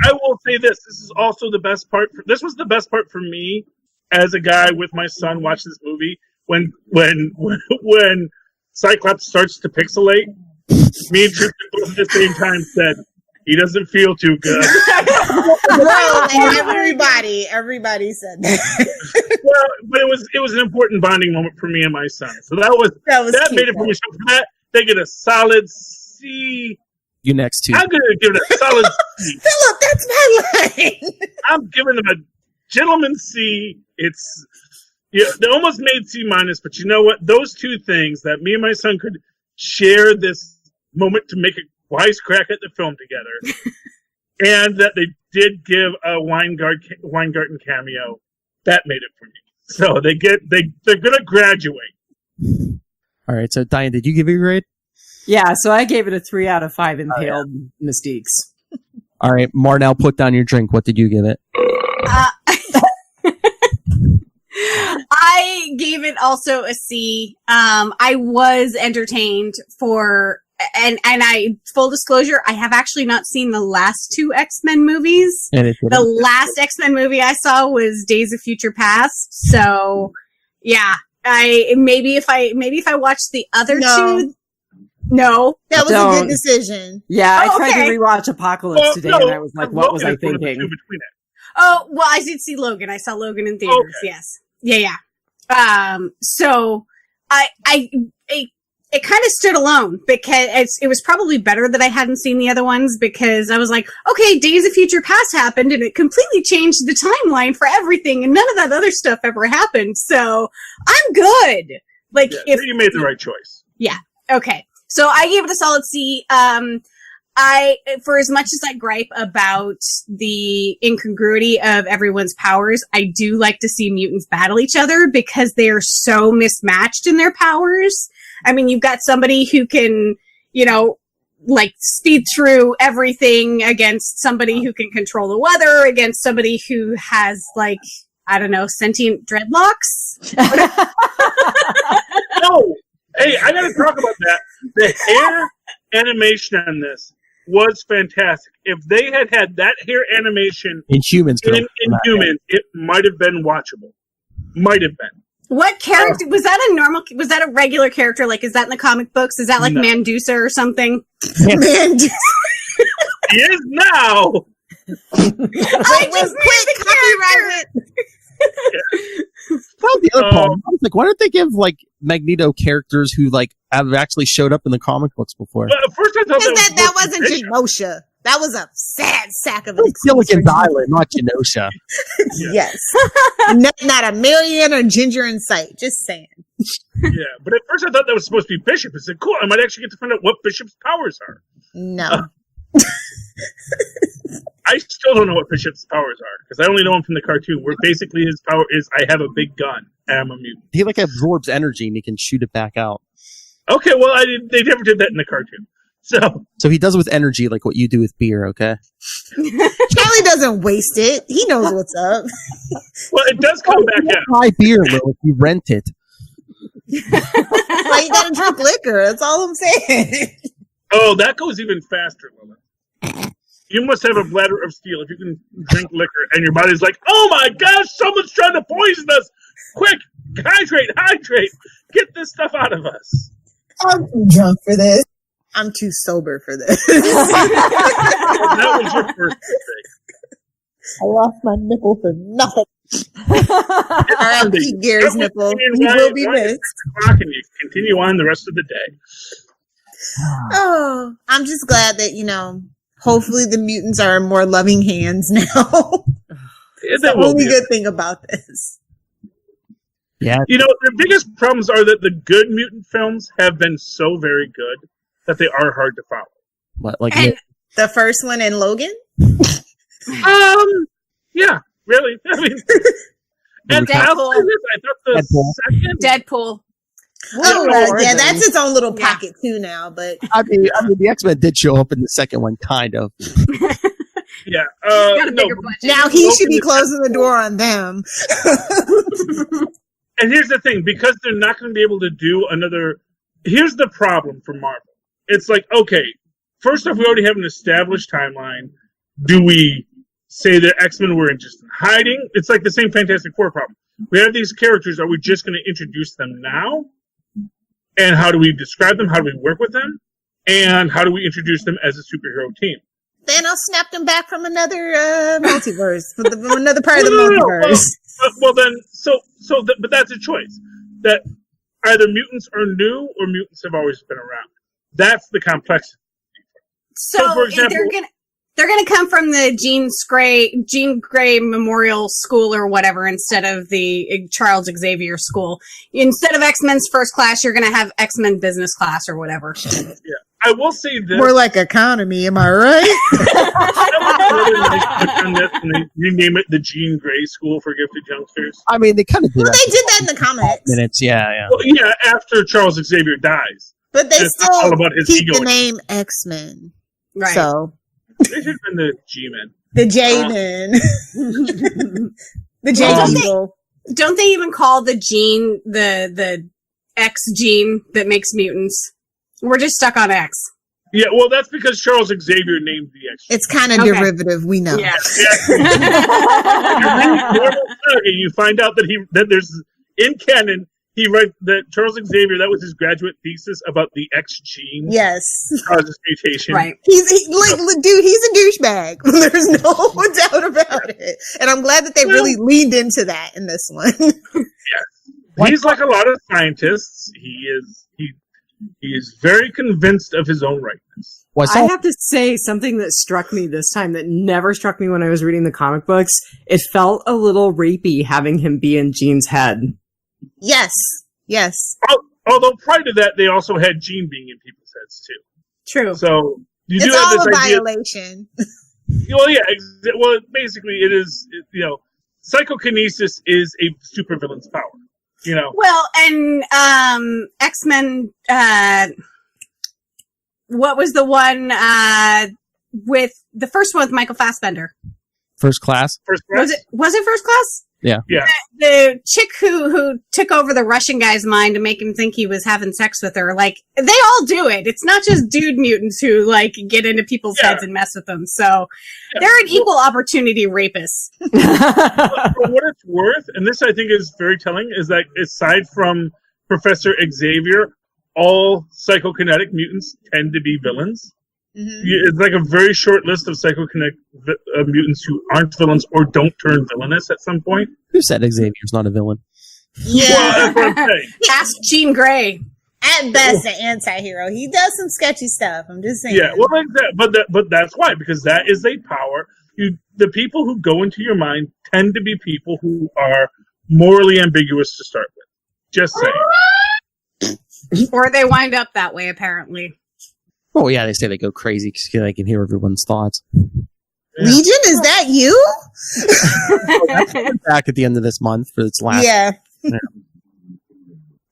I will say this. This is also the best part. This was the best part for me as a guy with my son watching this movie. When Cyclops starts to pixelate, me and Tristan both at the same time said, he doesn't feel too good. Everybody said that. Well, but it was an important bonding moment for me and my son. So that made it for me. So for that, they get a solid C. You next too. I'm going to give it a solid C. Philip, that's my line. I'm giving them a gentleman C. They almost made C minus, but you know what? Those two things that me and my son could share this moment to make a wisecrack at the film together, and that they did give a Weingarten cameo, that made it for me. So they're gonna graduate. All right. So Diane, did you give it a grade? Yeah. So I gave it a 3 out of 5 impaled mystiques. All right, Marnell, put down your drink. What did you give it? I gave it also a C. I was entertained and full disclosure, I have actually not seen the last 2 X-Men movies. The last X-Men movie I saw was Days of Future Past. So, yeah, maybe if I watched the other 2. No, that was a good decision. Yeah, I tried to rewatch Apocalypse today, and I was like, "What was I thinking?" Oh, well, I did see Logan. I saw Logan in theaters. Okay. Yes, yeah. So it kind of stood alone because it was probably better that I hadn't seen the other ones, because I was like, okay, Days of Future Past happened and it completely changed the timeline for everything, and none of that other stuff ever happened. So I'm good. Like, if you made the right choice. Yeah. Okay. So I gave it a solid C. For as much as I gripe about the incongruity of everyone's powers, I do like to see mutants battle each other because they are so mismatched in their powers. I mean, you've got somebody who can, like speed through everything against somebody who can control the weather, against somebody who has, like, I don't know, sentient dreadlocks. No! Hey, I gotta talk about that. The hair animation on this was fantastic. If they had that hair animation in Humans, it might have been watchable. Might have been. What character was that? Was that a regular character? Like, is that in the comic books? Is that like No. Mandusa or something? Man, He is now. I just made the character. Well, the other problem. I was like, why don't they give like Magneto characters who like have actually showed up in the comic books before? Well, at first I thought that was wasn't Bishop. Genosha. That was a sad sack of Gilligan's Island, not Genosha. Yes. Not a million or ginger in sight. Just saying. Yeah, but at first I thought that was supposed to be Bishop. I said, cool, I might actually get to find out what Bishop's powers are. No. I still don't know what Bishop's powers are, because I only know him from the cartoon, where basically his power is, I have a big gun, and I'm a mutant. He like absorbs energy and he can shoot it back out. Okay, well, they never did that in the cartoon. So he does it with energy like what you do with beer, okay? Charlie doesn't waste it. He knows what's up. Well, it does come back out. Buy beer, Lil, if you rent it. Like, you gotta drink liquor. That's all I'm saying. Oh, that goes even faster, Lilith. You must have a bladder of steel if you can drink liquor, and your body's like, oh my gosh, someone's trying to poison us! Quick, hydrate! Get this stuff out of us. I'm too drunk for this. I'm too sober for this. That was your first mistake. I lost my nipple for nothing. R.I.P. Gary's nipple. He will be missed. And you continue on the rest of the day. Oh, I'm just glad that, hopefully the mutants are in more loving hands now. It's the only good thing about this. Yeah. The biggest problems are that the good mutant films have been so very good that they are hard to follow. What, like the first one in Logan? Yeah, really. I mean, and Deadpool. I thought the second Deadpool. Yeah, that's its own little pocket too now. But I mean, the X-Men did show up in the second one, kind of. Yeah. Now he should be closing the door on them. And here's the thing, because they're not going to be able to do another. Here's the problem for Marvel. It's like, okay, first off, we already have an established timeline. Do we say that X-Men were just in hiding? It's like the same Fantastic Four problem. We have these characters. Are we just going to introduce them now? And how do we describe them? How do we work with them? And how do we introduce them as a superhero team? Then I'll snap them back from another multiverse, from another part of the multiverse. Well, then, but that's a choice. That either mutants are new or mutants have always been around. That's the complexity. So for example, they're gonna come from the Jean Grey Memorial School or whatever instead of the Charles Xavier School. Instead of X-Men's First Class, you're gonna have X-Men Business Class or whatever. Yeah, I will say this. More like economy, am I right? And they rename it the Jean Grey School for Gifted Youngsters. I mean, they kind of did that. They did that in the comics. Minutes, yeah. Well, yeah, after Charles Xavier dies. But they It's all still about his keep ego. the name X-Men. Right. So They should have been the G-Men. the J-Men. The J-People. Don't they even call the gene the X gene that makes mutants? We're just stuck on X. Yeah, well, that's because Charles Xavier named the X. It's kind of derivative, we know. Yeah. You read normal saga, you find out that there's in canon. He writes that Charles Xavier, that was his graduate thesis about the X gene. Yes. Causes mutation. Right. He's a douchebag. There's no doubt about it. And I'm glad that they really leaned into that in this one. Yes. He's like a lot of scientists. He is very convinced of his own rightness. I have to say something that struck me this time that never struck me when I was reading the comic books. It felt a little rapey having him be in Jean's head. Yes. Although prior to that, they also had Jean being in people's heads too. True. So you do It's have all this a idea. violation. Well, yeah. Well, basically, it is. Psychokinesis is a supervillain's power. Well, and X-Men. What was the one with the first one with Michael Fassbender? First Class. First class. Was it First Class? Yeah. The chick who took over the Russian guy's mind to make him think he was having sex with her, like, they all do it. It's not just dude mutants who, like, get into people's heads and mess with them. So they're an equal opportunity rapist. For what it's worth, and this I think is very telling, is that aside from Professor Xavier, all psychokinetic mutants tend to be villains. It's like a very short list of psychokinetic mutants who aren't villains or don't turn villainous at some point. Who said Xavier's not a villain? Yeah. Well, that's what I'm saying. Ask Jean Grey. At best, an anti-hero. He does some sketchy stuff. I'm just saying. Yeah, well, like that, but that's why, because that is a power. The people who go into your mind tend to be people who are morally ambiguous to start with. Just saying. Or they wind up that way, apparently. Oh, yeah, they say they go crazy because they can hear everyone's thoughts. Legion, is that you? Back at the end of this month for its last. Yeah.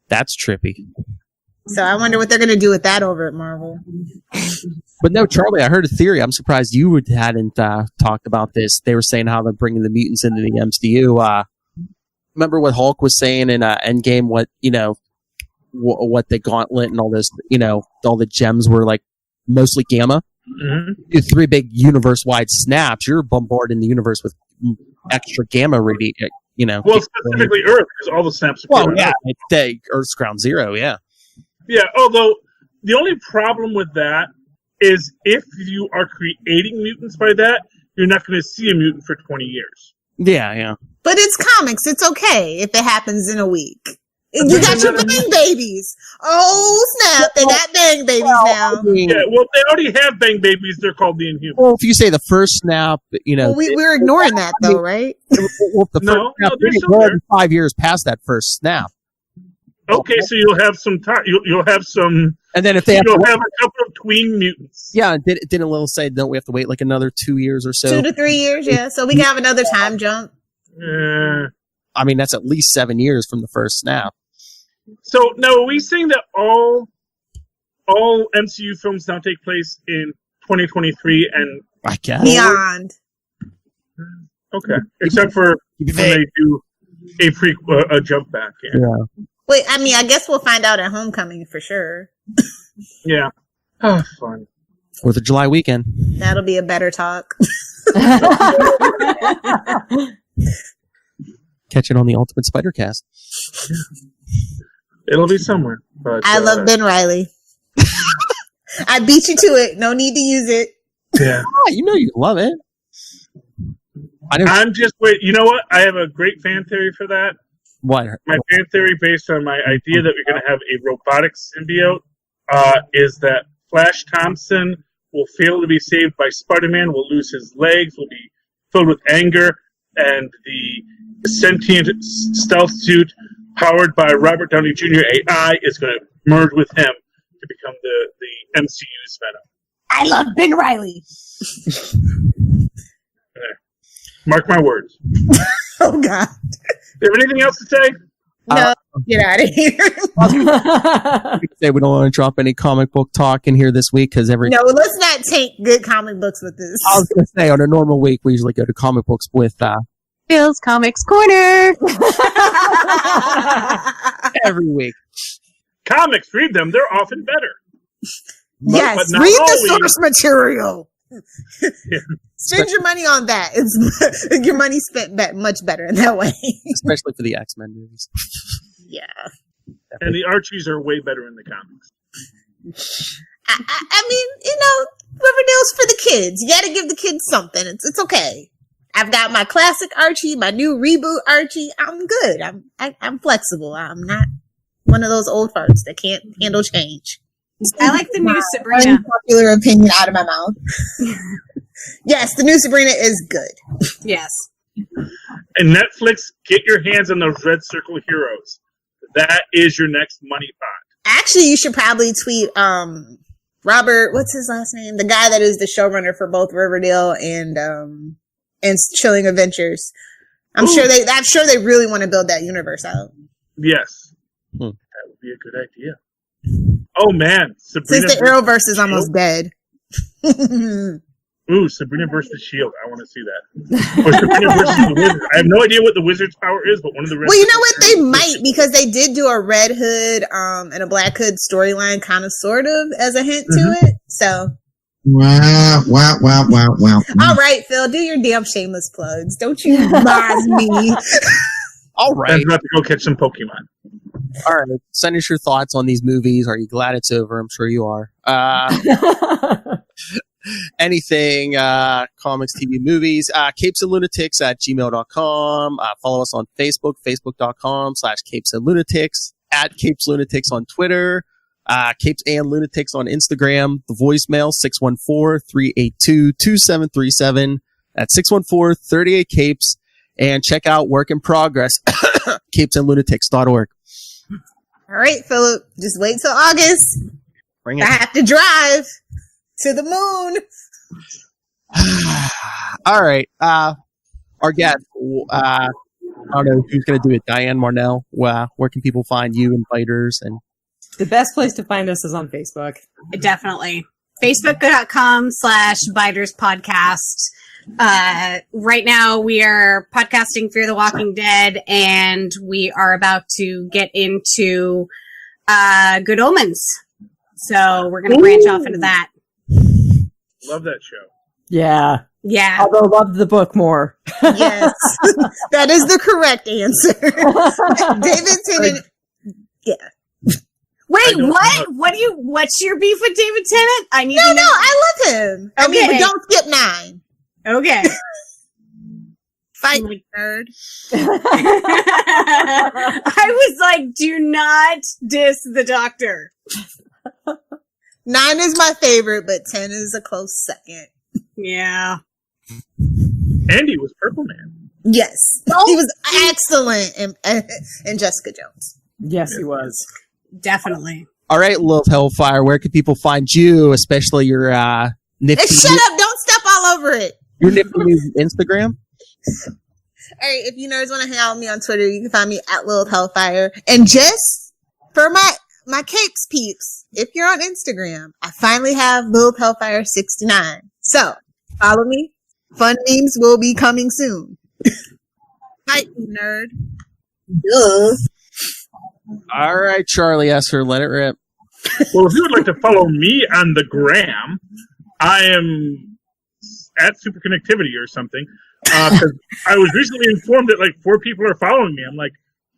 That's trippy. So I wonder what they're going to do with that over at Marvel. But no, Charlie, I heard a theory. I'm surprised you hadn't talked about this. They were saying how they're bringing the mutants into the MCU. Remember what Hulk was saying in Endgame? What what the gauntlet and all this, all the gems were like mostly gamma. Mm-hmm. 3 big universe-wide snaps. You're bombarding the universe with extra gamma radiation. Well, specifically Earth, because all the snaps. Earth's ground zero. Yeah. Yeah. Although the only problem with that is if you are creating mutants by that, you're not going to see a mutant for 20 years. Yeah. But it's comics. It's okay if it happens in a week. You got your bang babies. Oh, snap. They got bang babies now. Yeah, well, they already have bang babies. They're called the Inhumans. Well, if you say the first snap, Well, we're ignoring that, though, right? Well, the first snap, they're still we're there. 5 years past that first snap. Okay, so you'll have some time. You'll have some. And then if they you'll have a couple of tween mutants. Yeah, didn't Lil say, don't we have to wait like another 2 years or so? 2 to 3 years, yeah. So we can have another time jump. I mean, that's at least 7 years from the first snap. So now, are we saying that all MCU films now take place in 2023 and I guess beyond? Okay, except for when they do a jump back. Yeah. Wait, I mean, I guess we'll find out at Homecoming for sure. Yeah. Oh, fun. 4th of July weekend. That'll be a better talk. Catch it on the Ultimate Spider-Cast. It'll be somewhere. But I love Ben Reilly. I beat you to it. No need to use it. Yeah. You love it. I'm just wait. You know what? I have a great fan theory for that. What? My fan theory, based on my idea that we're going to have a robotic symbiote, is that Flash Thompson will fail to be saved by Spider-Man, will lose his legs, will be filled with anger, and the sentient stealth suit powered by Robert Downey Jr. AI is going to merge with him to become the MCU's Venom. I love Ben Reilly. Mark my words. Oh, God. Do you have anything else to say? No, get out of here. Say we don't want to drop any comic book talk in here this week because No, let's not take good comic books with this. I was going to say, on a normal week, we usually go to comic books with Bill's Comics Corner. every week. Comics, read them. They're often better. Yes, but not read always. the source material. Yeah. Spend your money on that. It's your money spent much better in that way. Especially for the X-Men movies. Yeah. And the Archies are way better in the comics. I mean, Riverdale's for the kids. You gotta give the kids something. It's okay. I've got my classic Archie, my new reboot Archie. I'm good. I'm flexible. I'm not one of those old farts that can't handle change. I like the new Sabrina. Unpopular opinion out of my mouth. Yes, the new Sabrina is good. Yes. And Netflix, get your hands on those Red Circle heroes. That is your next money pot. Actually, you should probably tweet Robert. What's his last name? The guy that is the showrunner for both Riverdale and Chilling Adventures. I'm sure they really want to build that universe out. Yes. That would be a good idea. Oh, man. Sabrina, Since the Arrowverse is almost dead. Ooh, Sabrina versus the Shield. I want to see that. Or Sabrina versus the Wizard. I have no idea what the Wizard's power is, but one of the... Well, you know what? They might, because they did do a Red Hood and a Black Hood storyline, kind of, sort of, as a hint to it. So... Wow. All right, Phil, do your damn shameless plugs. Don't you mind me. All right. I'm about to go catch some Pokemon. All right. Send us your thoughts on these movies. Are you glad it's over? I'm sure you are. Anything, comics, TV, movies, Capes and Lunatics at gmail.com. Follow us on Facebook, facebook.com/Capes and Lunatics, at Capes Lunatics on Twitter, Capes and Lunatics on Instagram. The voicemail, 614-382-2737. That's 614-38-Capes. And check out Work in Progress, capesandlunatics.org. All right, Philip, just wait till August. Bring it. I have to drive to the moon. All right. Our guest, I don't know who's going to do it. Dianne Marnell. Where can people find you and Biters? And The best place to find us is on Facebook. Definitely. Facebook.com/Biters Podcast. Right now we are podcasting Fear the Walking Dead, and we are about to get into Good Omens. So we're going to branch off into that. Love that show. Yeah. Yeah. Although loved the book more. Yes. That is the correct answer. David Tennant. Yeah. Wait, what? What's your beef with David Tennant? I need to know. No, I love him. I mean, but don't skip 9. Okay. Fight me, nerd. I was like, do not diss the doctor. 9 is my favorite, but 10 is a close second. Yeah. Andy was Purple Man. Yes. He was excellent in Jessica Jones. Yes, he was. Definitely. all right, Lil Hellfire, where can people find you, especially your nifty... Hey, shut up! Don't step all over it! Your nifty new Instagram? All right, if you nerds want to hang out with me on Twitter, you can find me at Lil Hellfire. And just for my Capes peeps, if you're on Instagram, I finally have Lil Hellfire 69. So follow me. Fun memes will be coming soon. Fight me, nerd. Duh. All right, Charlie Esser, let it rip. Well, if you would like to follow me on the gram, I am at Superconnectivity or something. Because I was recently informed that like 4 people are following me. I'm like,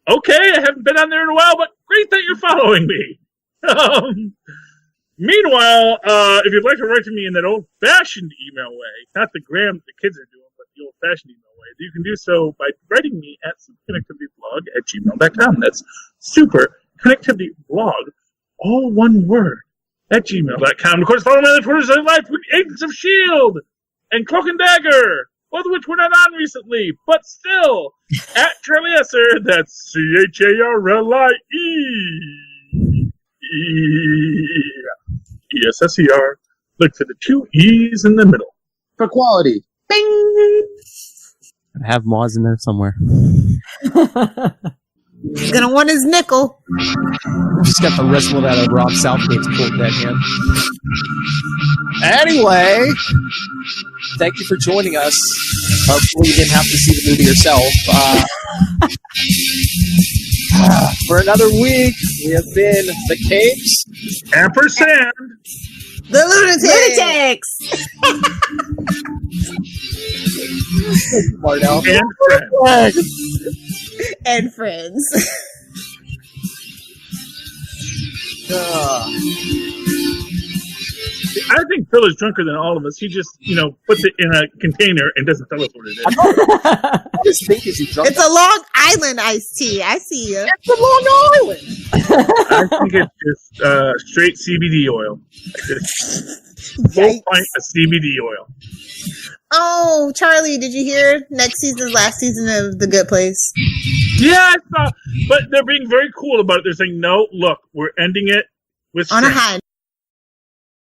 okay, I haven't been on there in a while, but great that you're following me. Meanwhile, if you'd like to write to me in that old-fashioned email way, not the gram the kids are doing, but the old-fashioned email way, you can do so by writing me at superconnectivityblog@gmail.com. That's superconnectivityblog, all one word, at gmail.com. Of course, follow me on the Twitter site live with Agents of S.H.I.E.L.D. and Cloak and Dagger, both of which we're not on recently, but still, at Charlie Esser, that's CHARLIE. Look for the 2 E's in the middle. For quality. Bing! I have Moz in there somewhere. He's gonna want his nickel. Just got the wristlet out of Rob Southgate's cool dead hand. Anyway, thank you for joining us. Hopefully you didn't have to see the movie yourself. For another week, we have been the Capes. Ampersand. The Lunatics. Marnell. And friends. And friends. I think Phil is drunker than all of us. He just, puts it in a container and doesn't tell us what it is. I just think is he drunk? It's a Long Island iced tea. I see you. It's a Long Island. I think it's just straight CBD oil. Just full pint of CBD oil. Oh, Charlie, did you hear next season's last season of The Good Place? Yeah, I saw. But they're being very cool about it. They're saying, no, look, we're ending it with On a strength. high